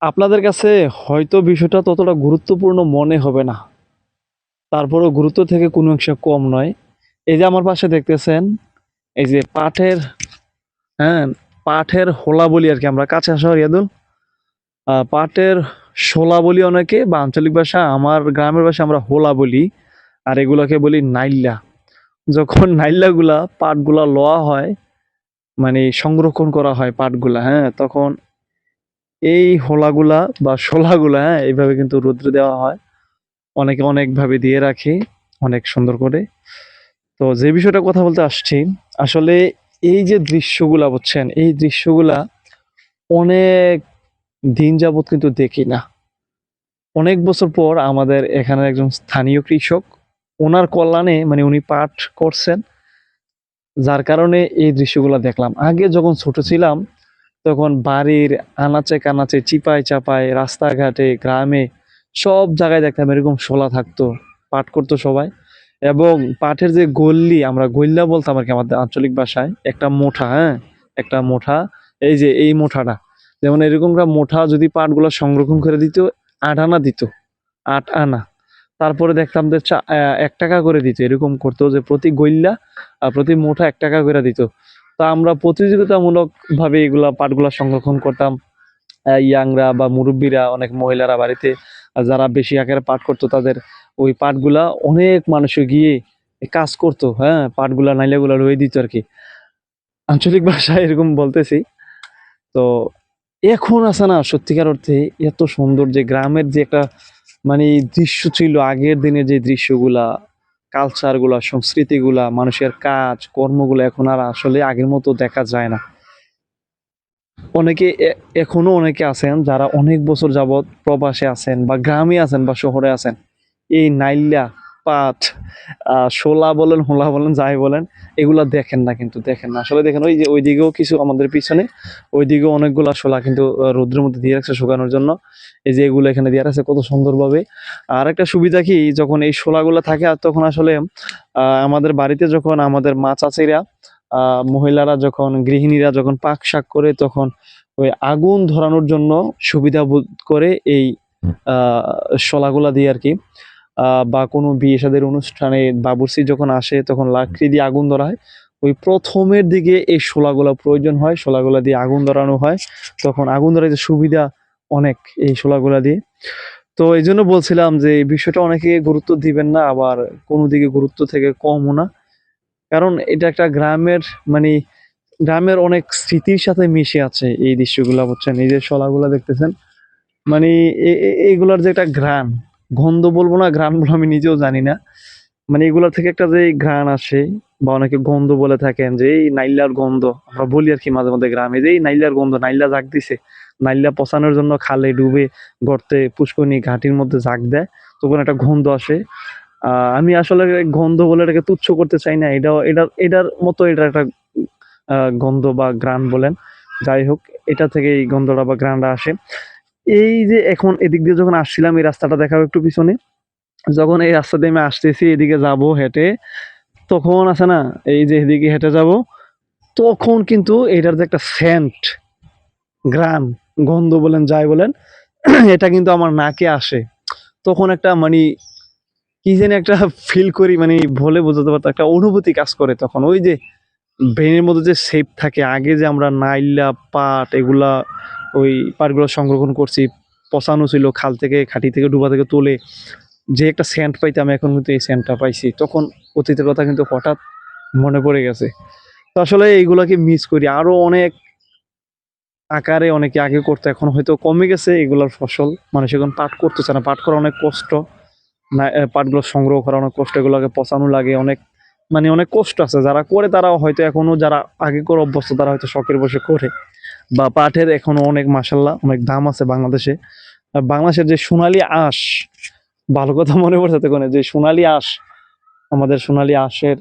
আপনাদের কাছে হয়তো বিষয়টা ততটা গুরুত্বপূর্ণ মনে হবে না, তারপরেও গুরুত্ব থেকে কোনো অংশে কম নয়। এই যে আমার পাশে দেখতেছেন, এই যে পাঠের, হ্যাঁ, পাঠের হোলা বলি আর কি, আমরা কাছে আসা রিয়াদুল, পাটের শোলা বলি অনেকে, বা আঞ্চলিক ভাষা আমার গ্রামের ভাষা আমরা হোলা বলি, আর এগুলাকে বলি নাইল্লা। যখন নাইল্লা গুলা পাটগুলা লওয়া হয়, মানে সংরক্ষণ করা হয় পাটগুলা, হ্যাঁ, তখন এই হোলাগুলা বা শোলাগুলা, হ্যাঁ, এইভাবে কিন্তু রোদ্রে দেওয়া হয়। অনেকে অনেক ভাবে দিয়ে রাখে, অনেক সুন্দর করে। তো যে বিষয়টা কথা বলতে আসছি, আসলে এই যে দৃশ্যগুলা বুঝছেন, এই দৃশ্যগুলা অনেক দিন যাবত কিন্তু দেখি না। অনেক বছর পর আমাদের এখানে একজন স্থানীয় কৃষক, ওনার কল্যাণে মানে উনি পাঠ করছেন, যার কারণে এই দৃশ্যগুলো দেখলাম। আগে যখন ছোট ছিলাম তখন বাড়ির আনাচে কানাচে, চিপায় চাপায়, রাস্তাঘাটে, গ্রামে সব জায়গায় দেখতাম এরকম শোলা থাকতো, পাঠ করতো সবাই। এবং পাঠের যে গল্লি, আমরা গল্লা বলতাম আর কি আমাদের আঞ্চলিক ভাষায়, একটা মোঠা, হ্যাঁ, একটা মোঠা, এই যে এই মোঠাটা, যেমন এরকম একটা মোঠা যদি পাটগুলো সংরক্ষণ করে দিত, 8 আনা দিত, 8 আনা। তারপরে দেখতাম যে 1 টাকা করে দিত, এরকম করতো যে প্রতি গইল্লা প্রতি মুঠা 1 টাকা করে দিত। তা আমরা প্রতিযোগিতামূলক ভাবে এগুলা পাটগুলা সংরক্ষণ করতাম। ইয়াংরা বা মুরব্বীরা, অনেক মহিলারা বাড়িতে যারা বেশি আকারে পাট করতো, তাদের ওই পাটগুলা অনেক মানুষে গিয়ে কাজ করতো, হ্যাঁ, পাটগুলা নাইলাগুলা রয়ে দিত আর কি, আঞ্চলিক ভাষায় এরকম বলতেছি। তো এখন আছে না, সত্যিকার অর্থে এত সুন্দর যে গ্রামের যে একটা মানে দৃশ্য ছিল, আগের দিনের যে দৃশ্যগুলা, কালচার গুলা, সংস্কৃতি গুলা, মানুষের কাজ কর্মগুলো এখন আর আসলে আগের মতো দেখা যায় না। অনেকে এখনো অনেকে আছেন যারা অনেক বছর যাবৎ প্রবাসে আছেন, বা গ্রামে আছেন, বা শহরে আছেন, এই নাইল্যা, পাট, শোলা বলেন, হোলা বলেন, যাই বলেন, এগুলা দেখেন না, কিন্তু দেখেন না আসলে। দেখেন ওই যে ওইদিকেও কিছু আমাদের পিছনে, ওইদিকেও অনেকগুলা শোলা কিন্তু রৌদ্রের মধ্যে দিয়ে রাখছে শুকানোর জন্য। এই যে এগুলো এখানে দিয়ে রাখছে কত সুন্দরভাবে। আর একটা সুবিধা কি, যখন এই শোলাগুলো থাকে, আর তখন আসলে আমাদের বাড়িতে যখন আমাদের মা চাচিরা, মহিলারা যখন, গৃহিণীরা যখন পাক শাক করে, তখন ওই আগুন ধরানোর জন্য সুবিধা বোধ করে এই আহ শলাগুলা দিয়ে আর কি। বা কোনো বিয়ে শাদের অনুষ্ঠানে বাবুর্চি যখন আসে, তখন লাকড়ি দিয়ে আগুন ধরা হয়। ওই প্রথমের দিকে এই শোলাগুলা প্রয়োজন হয়, শোলাগুলা দিয়ে আগুন ধরানো হয়, তখন আগুন ধরাইতে সুবিধা অনেক এই শোলাগুলা দিয়ে। তো এই জন্য বলছিলাম যে এই বিষয়টা অনেকে গুরুত্ব দিবেন না, আবার কোনো দিকে গুরুত্ব থেকে কমও না। কারণ এটা একটা গ্রামের, মানে গ্রামের অনেক স্মৃতির সাথে মিশে আছে এই দৃশ্যগুলা বুঝছেন। এই যে শলাগুলা দেখতেছেন, মানে এইগুলার যে একটা ঘ্রাণ, গন্ধ বলবো না ঘ্রাণ বলবো, আমি নিজেও জানি না। মানে এগুলোর থেকে একটা যে ঘ্রাণ আসে, বা অনেকে গন্ধ বলে থাকেন যে এই নাইল্লার গন্ধ, আমরা বলি আর কি মাঝে মধ্যে গ্রামে, যে এই নাইল্লার গন্ধ, নাইল্লা জাগ দিছে। নাইল্লা পচানোর জন্য খালে ডুবে, গর্তে, পুষ্করণী, ঘাটির মধ্যে জাগ দেয়, তখন একটা গন্ধ আসে। আমি আসলে গন্ধ বলে এটাকে তুচ্ছ করতে চাই না, এটার মতো এটা একটা গন্ধ বা ঘ্রাণ বলেন, যাই হোক, এটা থেকে এই গন্ধটা বা ঘ্রাণটা আসে। এই যে এখন এদিক দিয়ে যখন আসছিলাম, এই রাস্তাটা দেখাও একটু পিছনে, যখন এই রাস্তা দিয়ে আমি আসতেছি, এদিকে যাব হেঁটে, তখন আছে না, এই যে এদিকে হেঁটে যাব, তখন কিন্তু এটার যে একটা সেন্ট, ঘ্রাণ, গন্ধ বলেন, যাই বলেন, এটা কিন্তু আমার নাকে আসে। তখন একটা মানে কি জানি একটা ফিল করি, মানে বলে বোঝাতে পারতো, একটা অনুভূতি কাজ করে তখন। ওই যে ব্রেনের মধ্যে যে সেপ থাকে, আগে যে আমরা নাইলা, পাট, এগুলা, ওই পাটগুলো সংরক্ষণ করছি, পচানো ছিল খাল থেকে, খাঁটি থেকে, ডুবা থেকে তুলে, যে একটা সেন্ট পাইতাম, এখন কিন্তু এই সেন্টটা পাইছি, তখন অতীতের কথা কিন্তু হঠাৎ মনে পড়ে গেছে। তো আসলে এইগুলাকে মিস করি। আরো অনেক আকারে অনেকে আগে করতো, এখন হয়তো কমে গেছে এগুলার ফসল, মানুষ এখন পাট করতেছে না, পাট করা অনেক কষ্ট। না, পাটগুলো সংগ্রহ করা অনেক কষ্ট, এগুলোকে পচানো লাগে অনেক, মানে অনেক কষ্ট আছে। যারা করে তারা হয়তো এখনো, যারা আগে করে অভ্যস্ত, তারা হয়তো শখের বসে করে। বা পাটের এখনো অনেক, মাসাল্লাহ, অনেক দাম আছে বাংলাদেশে। আর বাংলাদেশের যে সোনালী আঁশ, ভালো কথা মনে পড়ছে তখন, যে সোনালী আঁশ, আমাদের সোনালী আঁশের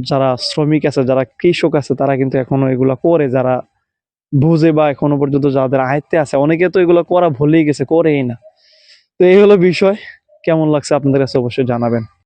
যারা শ্রমিক আছে, যারা কৃষক আছে, তারা কিন্তু এখনো এগুলা করে, যারা বুঝে বা এখনো পর্যন্ত যাদের আয়ত্তে আছে। অনেকে তো এগুলো করা ভুলেই গেছে, করেই না। তো এই হলো বিষয়। কেমন লাগছে আপনাদের কাছে অবশ্যই জানাবেন।